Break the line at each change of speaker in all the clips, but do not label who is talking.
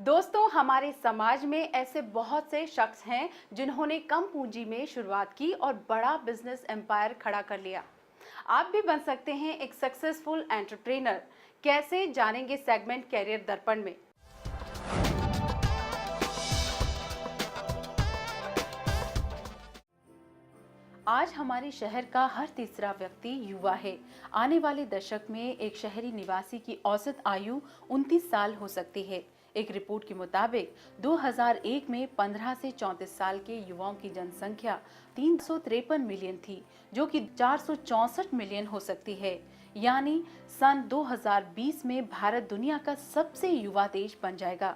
दोस्तों, हमारे समाज में ऐसे बहुत से शख्स हैं जिन्होंने कम पूंजी में शुरुआत की और बड़ा बिजनेस एम्पायर खड़ा कर लिया। आप भी बन सकते हैं एक सक्सेसफुल एंटरप्रेनर। कैसे, जानेंगे सेगमेंट कैरियर दर्पण में। आज हमारे शहर का हर तीसरा व्यक्ति युवा है। आने वाले दशक में एक शहरी निवासी की औसत आयु 29 साल हो सकती है। एक रिपोर्ट के मुताबिक 2001 में 15 से 34 साल के युवाओं की जनसंख्या 353 मिलियन थी, जो कि 464 मिलियन हो सकती है। यानी सन 2020 में भारत दुनिया का सबसे युवा देश बन जाएगा,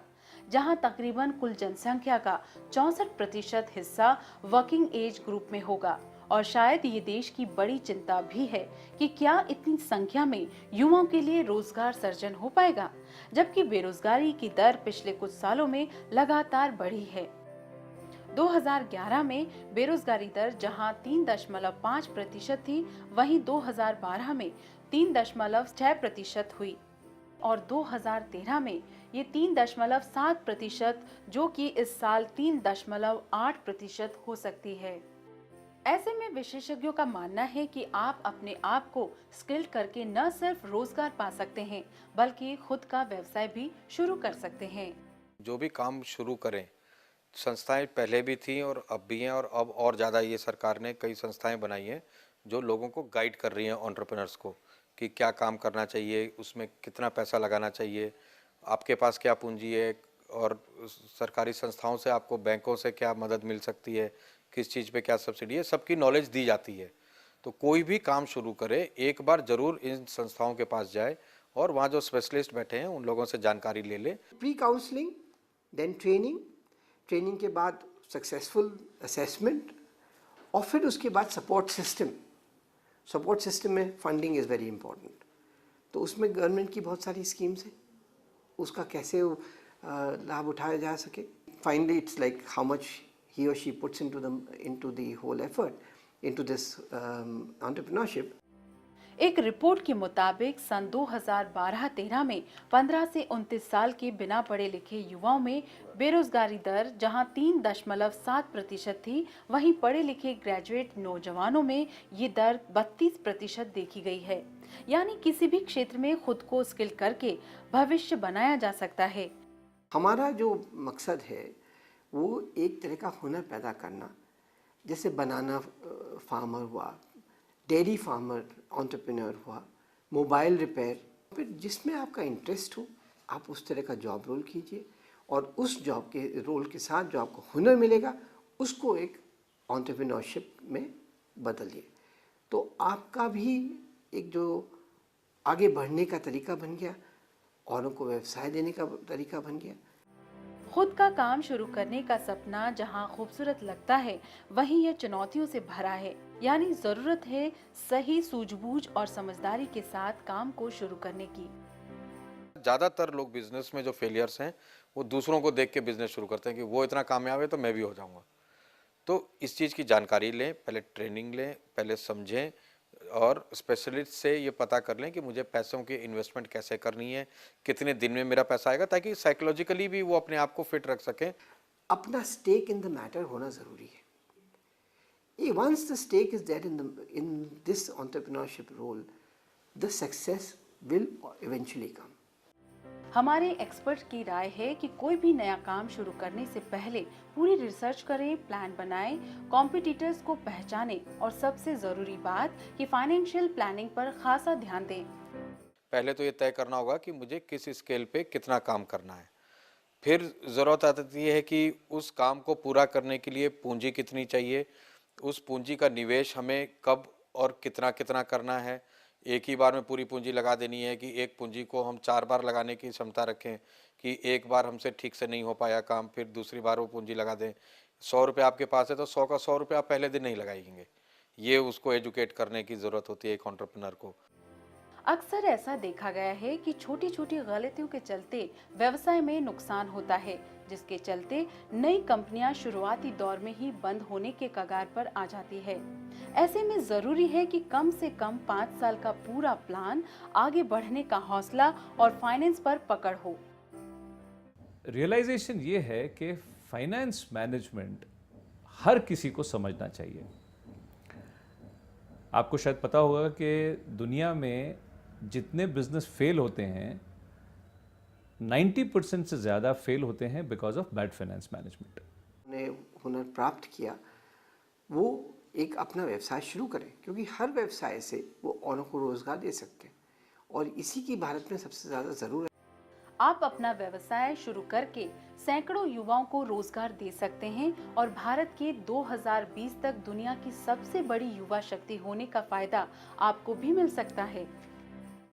जहां तकरीबन कुल जनसंख्या का 64% हिस्सा वर्किंग एज ग्रुप में होगा। और शायद ये देश की बड़ी चिंता भी है कि क्या इतनी संख्या में युवाओं के लिए रोजगार सृजन हो पाएगा, जबकि बेरोजगारी की दर पिछले कुछ सालों में लगातार बढ़ी है। 2011 में बेरोजगारी दर जहां 3.5% थी, वहीं 2012 में 3.6% हुई और 2013 में ये 3.7%, जो कि इस साल 3.8% हो सकती है। ऐसे में विशेषज्ञों का मानना है कि आप अपने आप को स्किल्ड करके न सिर्फ रोजगार पा सकते हैं, बल्कि खुद का व्यवसाय भी शुरू कर सकते हैं।
जो भी काम शुरू करें, संस्थाएं पहले भी थी और अब भी हैं, और अब और ज़्यादा ये सरकार ने कई संस्थाएं बनाई हैं जो लोगों को गाइड कर रही हैं, एंटरप्रेन्योर्स को, कि क्या काम करना चाहिए, उसमें कितना पैसा लगाना चाहिए, आपके पास क्या पूंजी है, और सरकारी संस्थाओं से आपको, बैंकों से क्या मदद मिल सकती है, किस चीज़ पे क्या सब्सिडी है, सबकी नॉलेज दी जाती है। तो कोई भी काम शुरू करे, एक बार ज़रूर इन संस्थाओं के पास जाए और वहाँ जो स्पेशलिस्ट बैठे हैं उन लोगों से जानकारी ले ले।
Pre counselling, then training, training के बाद सक्सेसफुल असेसमेंट, और फिर उसके बाद सपोर्ट सिस्टम। सपोर्ट सिस्टम में फंडिंग इज़ वेरी इंपॉर्टेंट। तो उसमें गवर्नमेंट की बहुत सारी स्कीम्स हैं, उसका कैसे लाभ उठाया जा सके। Finally it's like how much he or she puts into the whole effort into this entrepreneurship.
एक रिपोर्ट के मुताबिक सन 2012-13 में 15 से 29 साल के बिना पढ़े लिखे युवाओं में बेरोजगारी दर जहां 3.7% थी, वहीं पढ़े लिखे ग्रेजुएट नौजवानों में ये दर 32% देखी गई है। यानी किसी भी क्षेत्र में खुद को स्किल करके भविष्य बनाया जा सकता है।
हमारा जो मकसद है वो एक तरह का हुनर पैदा करना, जैसे बनाना फार्मर हुआ, डेयरी फार्मर एंटरप्रेन्योर हुआ, मोबाइल रिपेयर। फिर जिसमें आपका इंटरेस्ट हो आप उस तरह का जॉब रोल कीजिए, और उस जॉब के रोल के साथ जो आपको हुनर मिलेगा उसको एक एंटरप्रेन्योरशिप में बदलिए। तो आपका भी एक जो आगे बढ़ने का तरीका बन गया, औरों को व्यवसाय देने का तरीका बन गया।
खुद का काम शुरू करने का सपना जहां खूबसूरत लगता है, वहीं यह चुनौतियों से भरा है। यानी जरूरत है सही सूझबूझ और समझदारी के साथ काम को शुरू करने की।
ज़्यादातर लोग बिजनेस में जो फेलियर्स हैं वो दूसरों को देख के बिजनेस शुरू करते हैं कि वो इतना कामयाब है तो मैं भी हो जाऊंगा। तो इस चीज़ की जानकारी लें, पहले ट्रेनिंग लें, पहले समझें, और स्पेशलिस्ट से ये पता कर लें कि मुझे पैसों की इन्वेस्टमेंट कैसे करनी है, कितने दिन में मेरा पैसा आएगा, ताकि साइकोलॉजिकली भी वो अपने आप को फिट रख सकें।
अपना स्टेक इन द मैटर होना ज़रूरी है। Once the stake is there in this entrepreneurship role, the success will eventually come.
हमारे एक्सपर्ट की राय है कि कोई भी नया काम शुरू करने से पहले पूरी रिसर्च करें, प्लान बनाएं, कॉम्पिटिटर्स को पहचानें और सबसे जरूरी बात कि फाइनेंशियल प्लानिंग पर खासा ध्यान दें।
पहले तो ये तय करना होगा कि मुझे किस स्केल पे कितना काम करना है। फिर ज़रूरत आती है कि उस काम को पूरा करने के लिए पूंजी कितनी चाहिए, उस पूंजी का निवेश हमें कब और कितना कितना करना है। एक ही बार में पूरी पूंजी लगा देनी है कि एक पूंजी को हम 4 बार लगाने की क्षमता रखें, कि एक बार हमसे ठीक से नहीं हो पाया काम, फिर दूसरी बार वो पूंजी लगा दें। 100 रुपये आपके पास है तो 100 का 100 रुपये आप पहले दिन नहीं लगाएंगे। ये उसको एजुकेट करने की ज़रूरत होती है एक एंटरप्रेन्योर को।
अक्सर ऐसा देखा गया है कि छोटी छोटी गलतियों के चलते व्यवसाय में नुकसान होता है, जिसके चलते नई कंपनियां शुरुआती दौर में ही बंद होने के कगार पर आ जाती है। ऐसे में जरूरी है कि कम से कम 5 साल का पूरा प्लान, आगे बढ़ने का हौसला और फाइनेंस पर पकड़ हो।
रियलाइजेशन ये है कि फाइनेंस मैनेजमेंट हर किसी को समझना चाहिए। आपको शायद पता होगा कि दुनिया में जितने बिजनेस फेल होते हैं 90% से ज़्यादा फेल होते हैं because of bad finance management.
ने हुनर प्राप्त किया, वो एक अपना व्यवसाय शुरू करें, क्योंकि हर व्यवसाय से वो औरों को रोजगार दे सकते हैं और इसी की भारत में सबसे ज़्यादा ज़रूरत है।
आप अपना व्यवसाय शुरू करके सैकड़ों युवाओं को रोजगार दे सकते हैं और भारत के 2020 तक दुनिया की सबसे बड़ी युवा शक्ति होने का फायदा आपको भी मिल सकता है।